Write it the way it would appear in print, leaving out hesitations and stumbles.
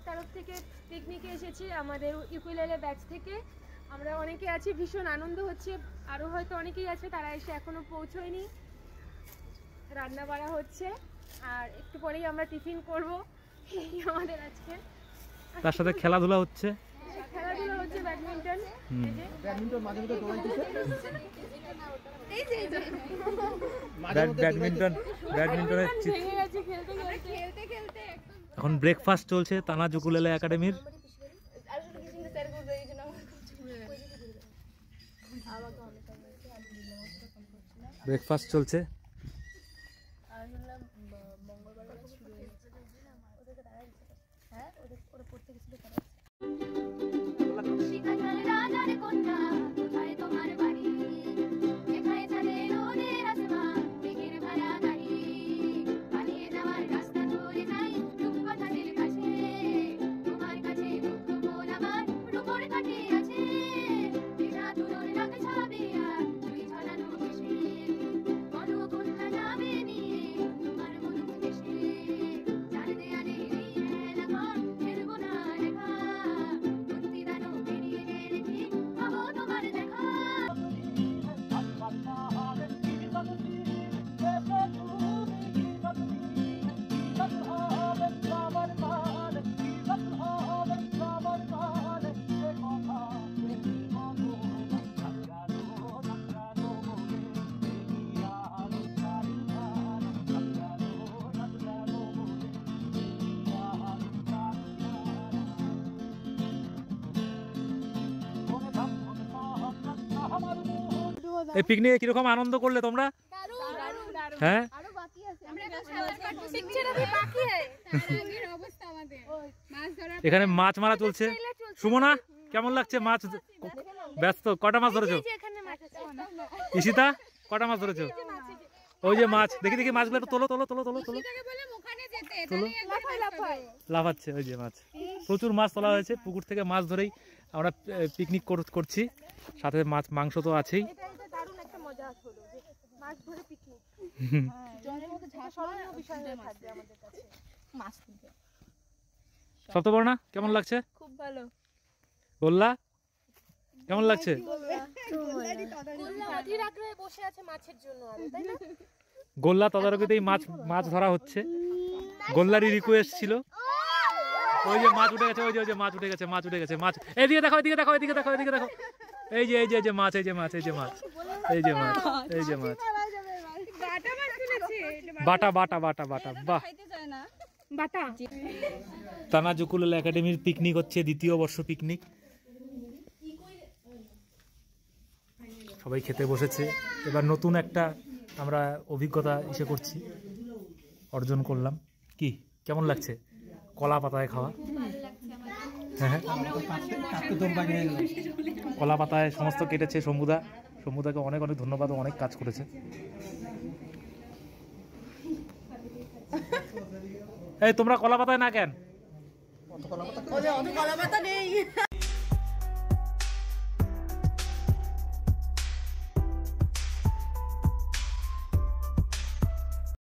তরফ থেকে পিকনিকে এসেছি আমাদের ইকুইলেলে ব্যাচ থেকে। আমরা অনেকে আছি, ভীষণ আনন্দ হচ্ছে। আরও হয়তো অনেকেই আছে, তারা এসে এখনও পৌঁছয়নি। রান্না বাড়া হচ্ছে আর একটু পরেই আমরা টিফিন করব। এই আমাদের আজকে। তার সাথে খেলাধুলা হচ্ছে, ব্যাডমিন্টন। এখন ব্রেকফাস্ট চলছে তানাজ উকুলেলে একাডেমির। ব্রেকফাস্ট চলছে। এই পিকনিকে কিরকম আনন্দ করলে তোমরা? হ্যাঁ, এখানে মাছ মারা চলছে। সুমনা, কেমন লাগছে মাছ? ব্যস্ত, কটা মাছ ধরেছো? ঈশিতা, কটা মাছ ধরেছো? ওই যে মাছ, দেখি দেখি মাছগুলো একটু তোলো তোলো তোলো তোলো তোলো তোলো। লাফাচ্ছে ওই যে মাছ। প্রচুর মাছ তোলা হয়েছে পুকুর থেকে। মাছ ধরেই আমরা পিকনিক করছি, সাথে মাছ মাংস তো আছেই। সপ্তপর্ণা, কেমন লাগছে? খুব ভালো। গোল্লা, কেমন লাগছে? গোল্লা তদারকিতেই মাছ ধরা হচ্ছে। গোল্লারই রিকোয়েস্ট ছিল। ওই যে মাছ উঠে গেছে, ওই যে মাছ উঠে গেছে, মাছ উঠে গেছে। মাছ এদিকে দেখো, এদিকে দেখো, এদিকে দেখো, এদিকে দেখো। এই যে এই যে মাছ, এই যে মাছ, এই যে মাছ, এই যে মাছ, এই যে মাছ। বাটা বাটা বাটা বাটা, বাহ। তানাজ উকুলেলে একাডেমির পিকনিক হচ্ছে, দ্বিতীয় বর্ষ পিকনিক। সবাই খেতে বসেছে। এবার নতুন একটা আমরা অভিজ্ঞতা করছি, অর্জন করলাম। কি কেমন লাগছে কলা পাতায় খাওয়া? হ্যাঁ, কলা পাতায় সমস্ত কেটেছে শম্ভুদা। শম্ভুদাকে অনেক অনেক ধন্যবাদ, অনেক কাজ করেছে। এই তোমরা কলা পাতায় না কেন?